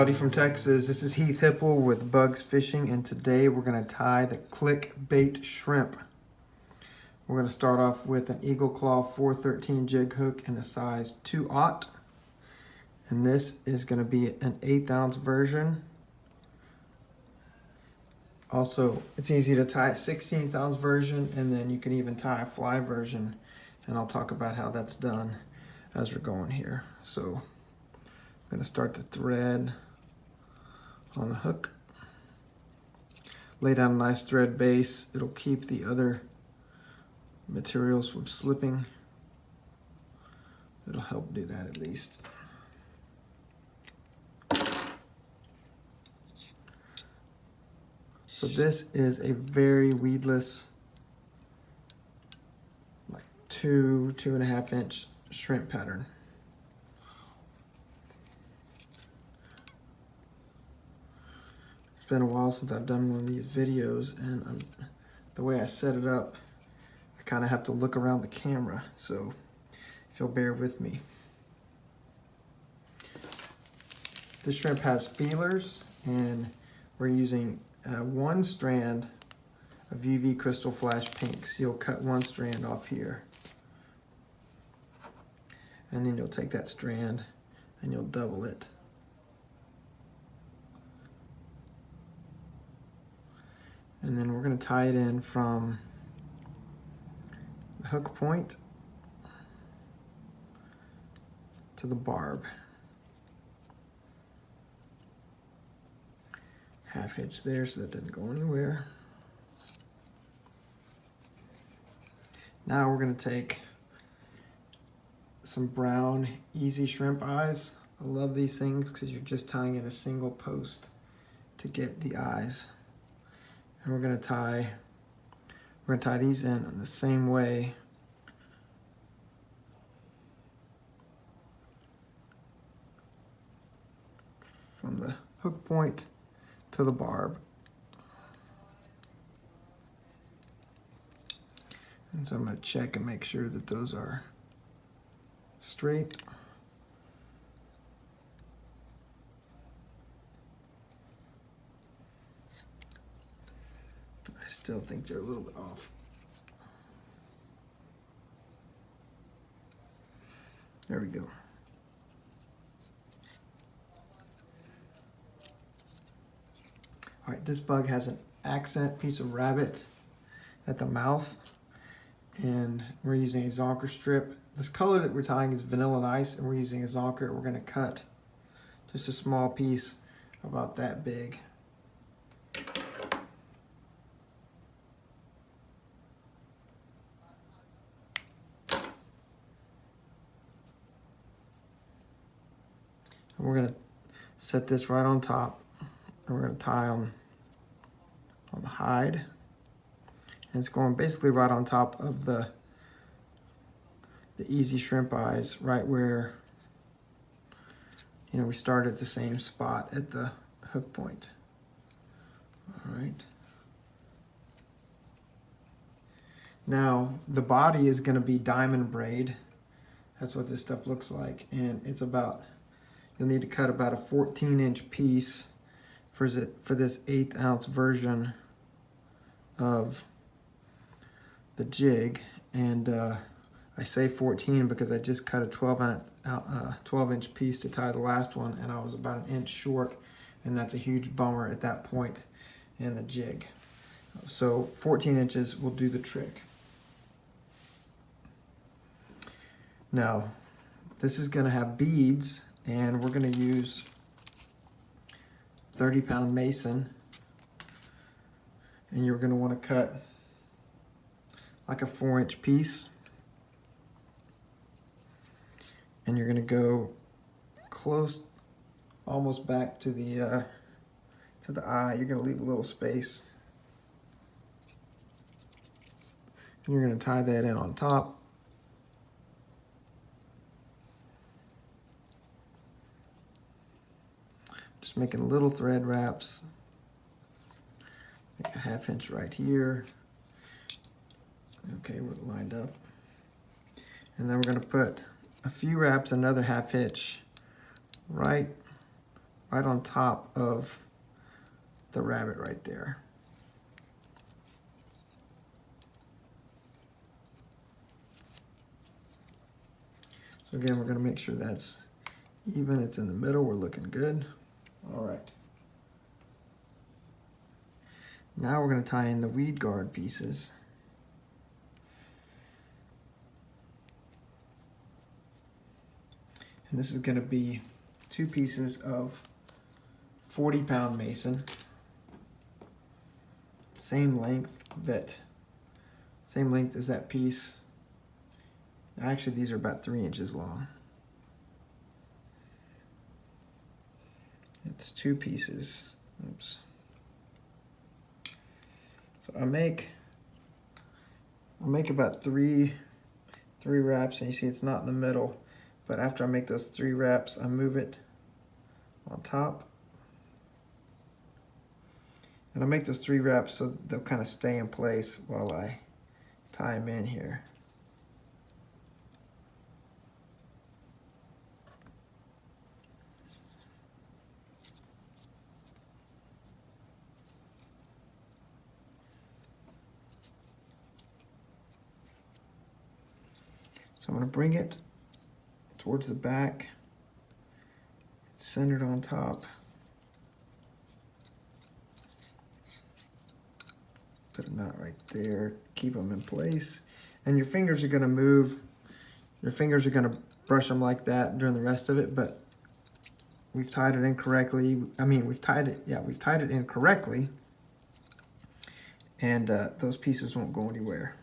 Howdy from Texas. This is Heath Hipple with Buggs Fishing, and today we're going to tie the click bait shrimp. We're going to start off with an Eagle Claw 413 jig hook in a size 2/0, and this is going to be an 1/8 ounce version. Also, it's easy to tie a 16th ounce version, and then you can even tie a fly version, and I'll talk about how that's done as we're going here. So I'm going to start the thread on the hook. Lay down a nice thread base. It'll keep the other materials from slipping. It'll help do that at least. So this is a very weedless, like 2.5 inch shrimp pattern. It's been a while since I've done one of these videos, and the way I set it up, I kind of have to look around the camera, so if you'll bear with me. This shrimp has feelers, and we're using one strand of UV Krystal Flash Pinks. You'll cut one strand off here, and then you'll take that strand and you'll double it. And then we're going to tie it in from the hook point to the barb. 1/2 inch there so that doesn't go anywhere. Now we're going to take some brown easy shrimp eyes. I love these things because you're just tying in a single post to get the eyes. And we're going to tie these in the same way from the hook point to the barb. And so I'm going to check and make sure that those are straight. I still think they're a little bit off. There we go. All right, this bug has an accent piece of rabbit at the mouth, and we're using a Zonker strip. This color that we're tying is Vanilla and Ice, and we're using a Zonker. We're going to cut just a small piece about that big. And we're going to set this right on top, and we're going to tie on the hide. And it's going basically right on top of the easy shrimp eyes, right where, we start at the same spot at the hook point. All right. Now the body is going to be diamond braid. That's what this stuff looks like, and it's about, you'll need to cut about a 14-inch piece for this 1/8 ounce version of the jig. And I say 14 because I just cut a 12-inch piece to tie the last one, and I was about 1 inch short, and that's a huge bummer at that point in the jig. So 14 inches will do the trick. Now this is going to have beads, and we're going to use 30-pound mason, and you're going to want to cut like a 4-inch piece, and you're going to go close, almost back to the eye. You're going to leave a little space, and you're going to tie that in on top. Just making little thread wraps. Make a 1/2 inch right here. Okay, we're lined up. And then we're going to put a few wraps, another 1/2 inch right right on top of the rabbit right there. So again, we're going to make sure that's even. It's in the middle. We're looking good. All right. Now we're going to tie in the weed guard pieces. And this is going to be 2 pieces of 40-pound mason. Same length as that piece. Actually, these are about 3 inches long. It's 2 pieces. Oops. So I'll make about three wraps, and you see it's not in the middle. But after I make those 3 wraps, I move it on top. And I make those 3 wraps so they'll kind of stay in place while I tie them in here. So I'm going to bring it towards the back. It's centered on top. Put a knot right there, keep them in place. And your fingers are going to move. Your fingers are going to brush them like that during the rest of it, but we've tied it in correctly. I mean, we've tied it in correctly. And those pieces won't go anywhere.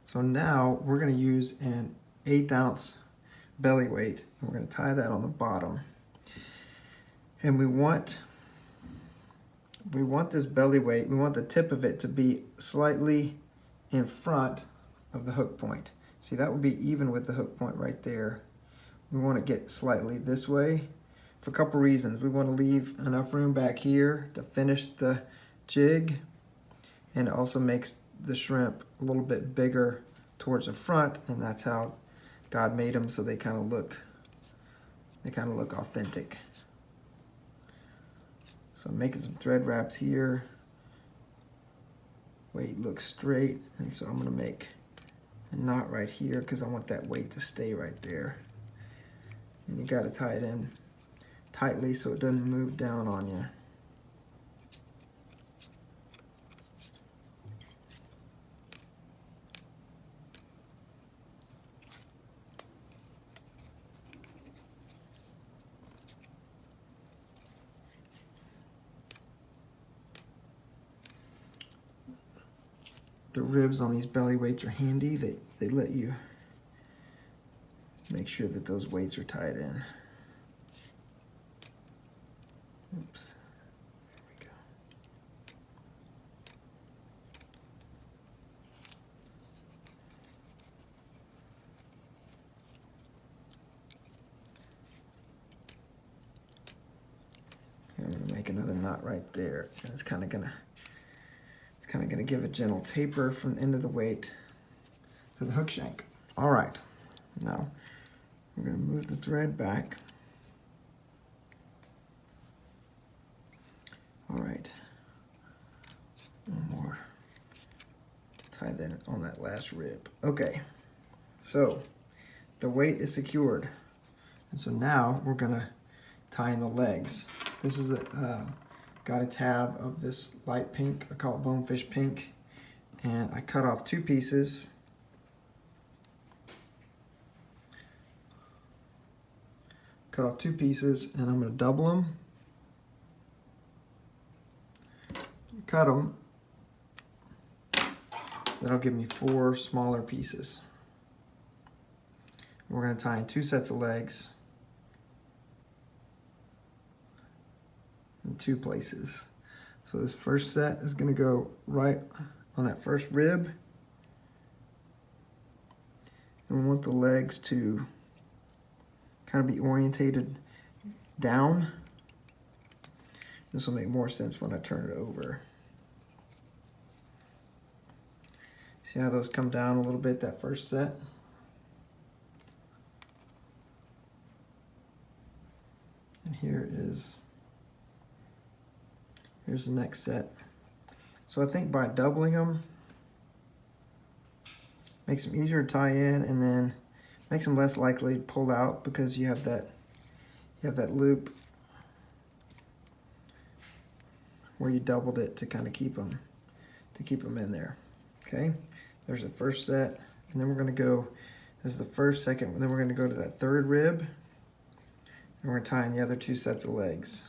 So now we're going to use an 1/8 ounce belly weight, and we're going to tie that on the bottom. And we want this belly weight, we want the tip of it to be slightly in front of the hook point. See, that would be even with the hook point right there. We want to get slightly this way for a couple reasons. We want to leave enough room back here to finish the jig, and it also makes the shrimp a little bit bigger towards the front, and that's how God made them, so they kind of look authentic. So I'm making some thread wraps here. Weight looks straight, and so I'm going to make a knot right here because I want that weight to stay right there. And you got to tie it in tightly so it doesn't move down on you. The ribs on these belly weights are handy. They let you make sure that those weights are tied in. Oops. There we go. I'm going to make another knot right there, and it's kind of going to give a gentle taper from the end of the weight to the hook shank. All right, now we're going to move the thread back. All right, one more. Tie that on that last rib. Okay, so the weight is secured, and so now we're going to tie in the legs. This is got a tab of this light pink, I call it bonefish pink, and I cut off 2 pieces. Cut off 2 pieces, and I'm going to double them, cut them, so that'll give me 4 smaller pieces. We're going to tie in 2 sets of legs in 2 places. So this first set is going to go right on that first rib, and we want the legs to kind of be orientated down. This will make more sense when I turn it over. See how those come down a little bit, that first set? here's the next set. So I think by doubling them, makes them easier to tie in, and then makes them less likely to pull out because you have that loop where you doubled it to kind of keep them in there. Okay, there's the first set, and then we're going to go. This is the first, second, and then we're going to go to that third rib, and we're going to tie in the other 2 sets of legs.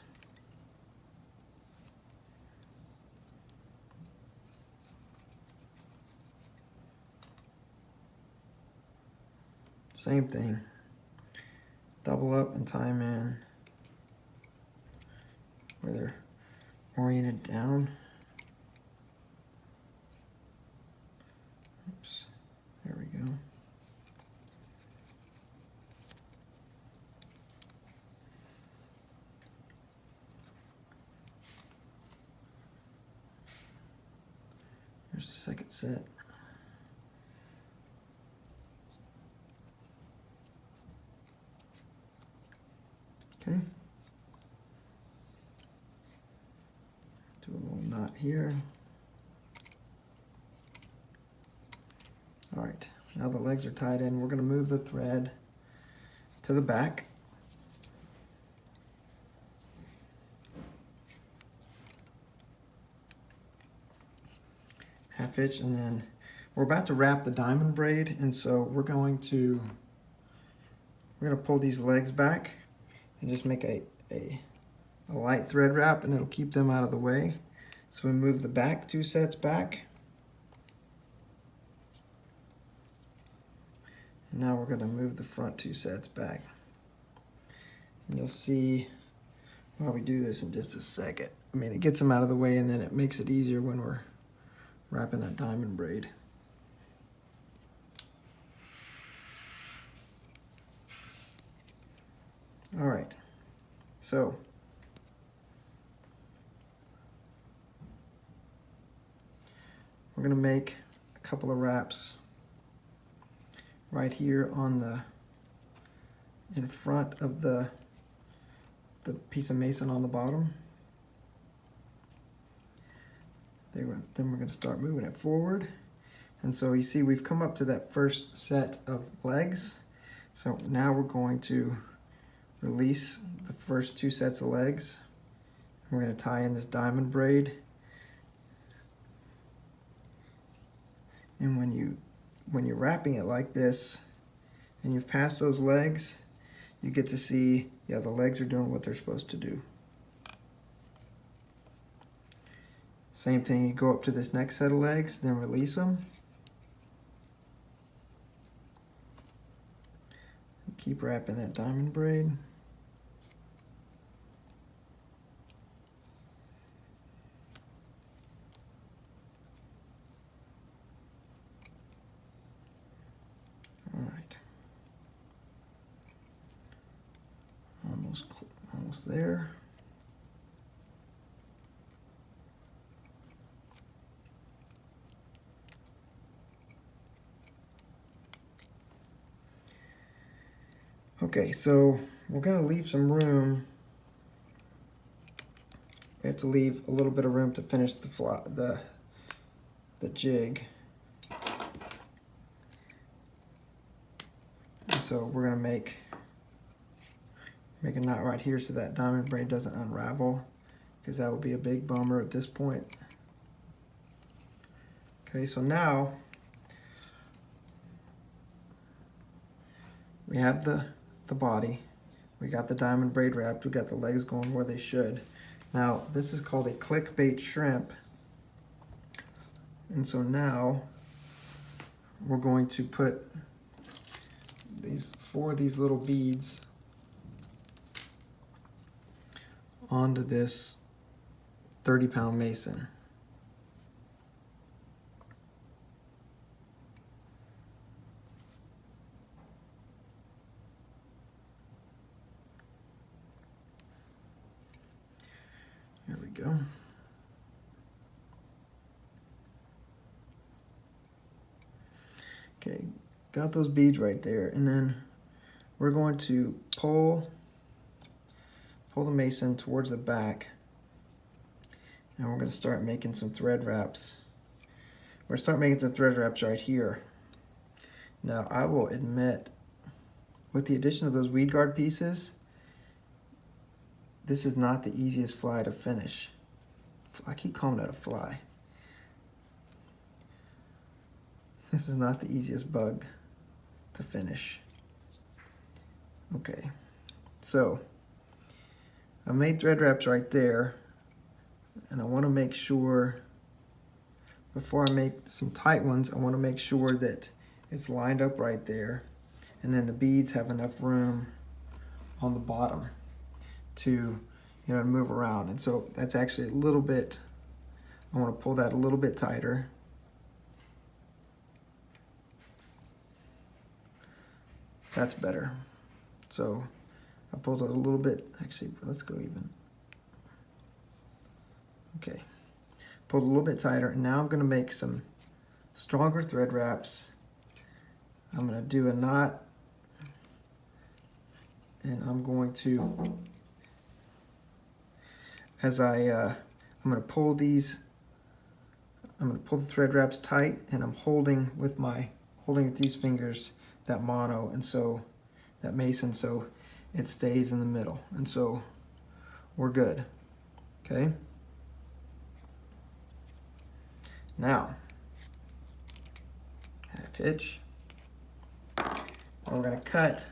Same thing. Double up and tie them in where they're oriented down. Oops, there we go. Here's the second set. Okay. Do a little knot here. All right, now the legs are tied in. We're going to move the thread to the back. Half inch, and then we're about to wrap the diamond braid, and so we're going to pull these legs back and just make a light thread wrap, and it'll keep them out of the way. So we move the back 2 sets back. And now we're going to move the front 2 sets back. And you'll see while we do this in just a second. I mean, it gets them out of the way, and then it makes it easier when we're wrapping that diamond braid. All right, so we're going to make a couple of wraps right here on in front of the piece of mason on the bottom. Then we're going to start moving it forward. And so you see we've come up to that first set of legs. So now we're going to release the first 2 sets of legs. We're going to tie in this diamond braid. And when you're wrapping it like this and you've passed those legs, you get to see, yeah, the legs are doing what they're supposed to do. Same thing, you go up to this next set of legs, then release them. And keep wrapping that diamond braid. All right. Almost there. Okay, so we're going to leave some room. We have to leave a little bit of room to finish the jig. And so we're going to make a knot right here so that diamond braid doesn't unravel, because that would be a big bummer at this point. Okay, so now we have the body, we got the diamond braid wrapped, we got the legs going where they should. Now this is called a clickbait shrimp, and so now we're going to put these 4 of these little beads onto this 30-pound mason. There we go. Okay, got those beads right there, and then we're going to pull pull the mason towards the back, and we're going to start making some thread wraps. We're going to start making some thread wraps right here. Now I will admit, with the addition of those Weedguard pieces, this is not the easiest fly to finish. I keep calling it a fly. This is not the easiest bug to finish. Okay, so I made thread wraps right there, and I want to make sure, before I make some tight ones, I want to make sure that it's lined up right there, and then the beads have enough room on the bottom to, to move around. And so that's actually a little bit, I want to pull that a little bit tighter. That's better. So I pulled it a little bit, actually, let's go even. Okay, pulled a little bit tighter, and now I'm going to make some stronger thread wraps. I'm going to do a knot, and I'm going to, as I'm going to pull these, I'm going to pull the thread wraps tight, and I'm holding with these fingers that mono, and so that mason, so it stays in the middle, and so we're good. Okay, now half hitch, and we're going to cut.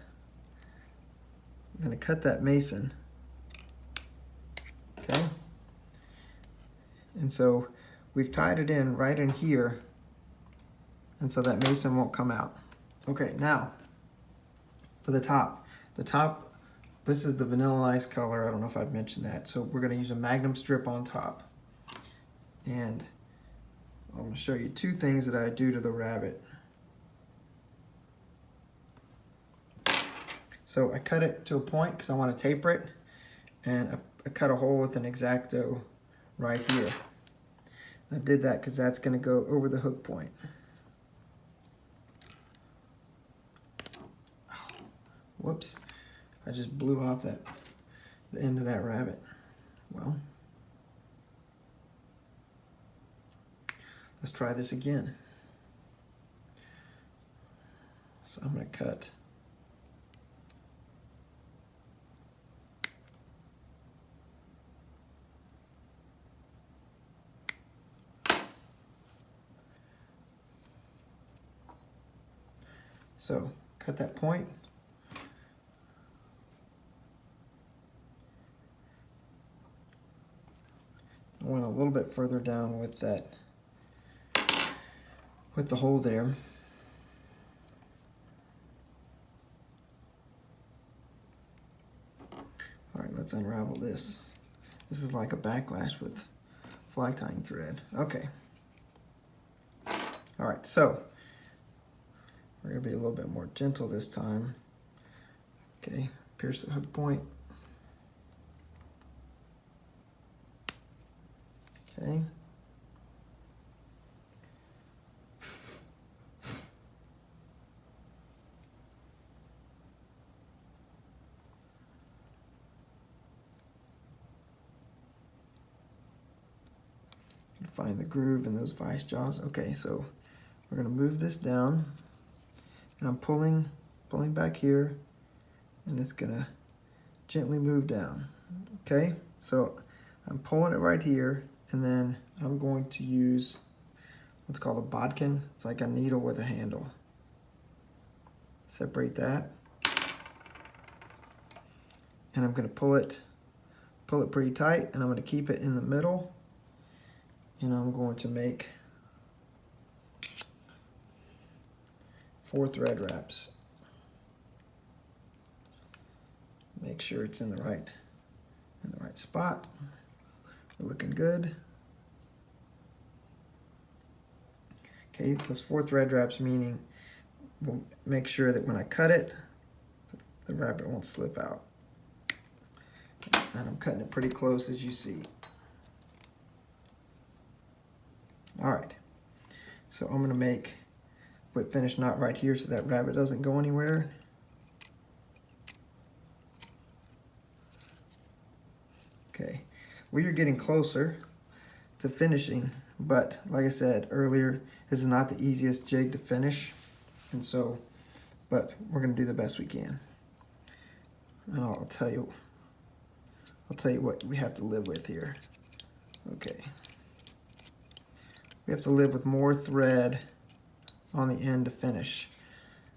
I'm going to cut that mason. Okay, and so we've tied it in right in here, and so that mason won't come out. Okay, now for the top. The top, this is the Vanilla Ice color. I don't know if I've mentioned that. So we're going to use a Magnum strip on top. And I'm going to show you two things that I do to the rabbit. So I cut it to a point because I want to taper it. And I cut a hole with an X-Acto right here. I did that because that's going to go over the hook point. Whoops, I just blew off the end of that rabbit. Well, let's try this again. So I'm going to cut. So cut that point. I went a little bit further down with that, with the hole there. All right, let's unravel this. This is like a backlash with fly tying thread. Okay. All right, so we're gonna be a little bit more gentle this time. Okay, pierce the hook point. Okay. Find the groove in those vice jaws. Okay, so we're going to move this down, and I'm pulling back here, and it's going to gently move down. Okay, so I'm pulling it right here, and then I'm going to use what's called a bodkin. It's like a needle with a handle. Separate that, and I'm going to pull it pretty tight, and I'm going to keep it in the middle, and I'm going to make 4 thread wraps. Make sure it's in the right spot. We're looking good. Okay, those 4 thread wraps, meaning we'll make sure that when I cut it, the rabbit won't slip out. And I'm cutting it pretty close, as you see. All right, so I'm gonna make whip finish knot right here so that rabbit doesn't go anywhere. we are getting closer to finishing, but like I said earlier, this is not the easiest jig to finish, and so, but we're gonna do the best we can. And I'll tell you what we have to live with here. Okay. We have to live with more thread on the end to finish.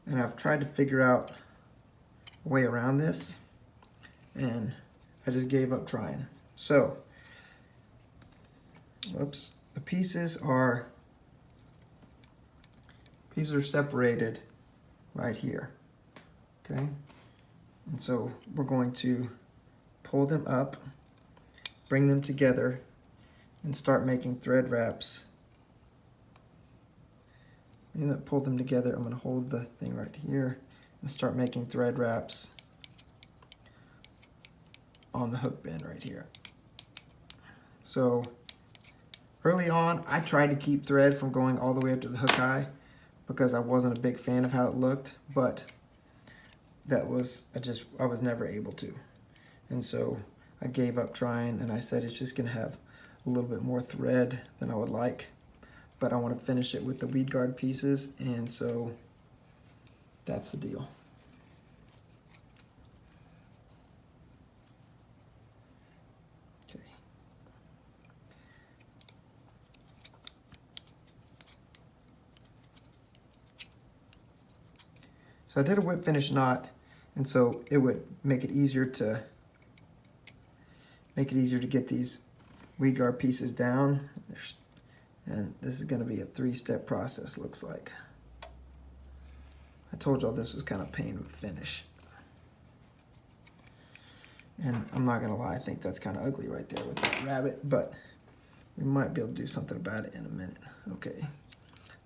And I've tried to figure out a way around this, and I just gave up trying. So, whoops, the pieces are separated right here, okay? And so we're going to pull them up, bring them together, and start making thread wraps. And then pull them together. I'm going to hold the thing right here and start making thread wraps on the hook bend right here. So early on, I tried to keep thread from going all the way up to the hook eye because I wasn't a big fan of how it looked, but I was never able to. And so I gave up trying, and I said it's just gonna have a little bit more thread than I would like, but I want to finish it with the Weedguard pieces, and so that's the deal. Okay. So I did a whip finish knot, and so it would make it easier to get these Weedguard pieces down. And this is going to be a 3-step process, looks like. I told y'all this was kind of pain to finish. And I'm not going to lie, I think that's kind of ugly right there with that rabbit, but we might be able to do something about it in a minute. Okay,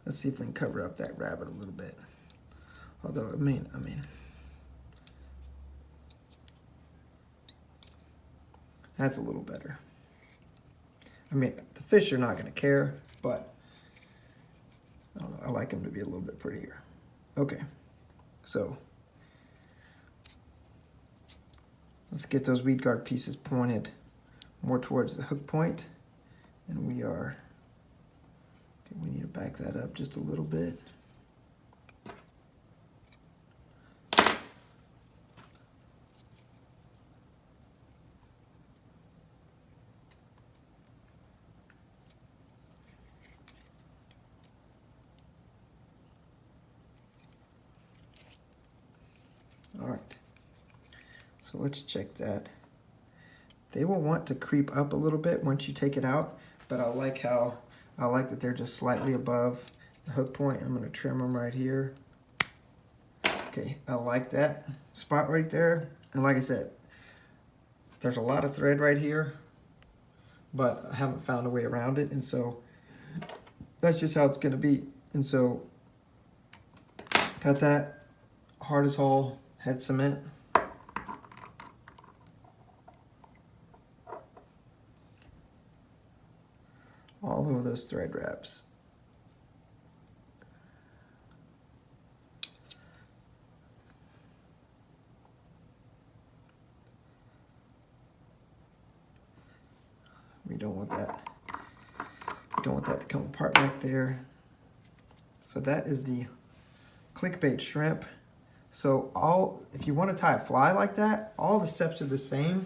let's see if we can cover up that rabbit a little bit. Although, I mean, that's a little better. I mean, the fish are not going to care, but I don't know, I like them to be a little bit prettier. Okay, so let's get those Weedguard pieces pointed more towards the hook point, and we need to back that up just a little bit. All right, so let's check that. They will want to creep up a little bit once you take it out, but I like that they're just slightly above the hook point. I'm going to trim them right here. Okay, I like that spot right there. And like I said, there's a lot of thread right here, but I haven't found a way around it, and so that's just how it's going to be. And so got that hard as hell head cement. All over those thread wraps. We don't want that. We don't want that to come apart back there. So that is the clickbait shrimp. So if you want to tie a fly like that, all the steps are the same.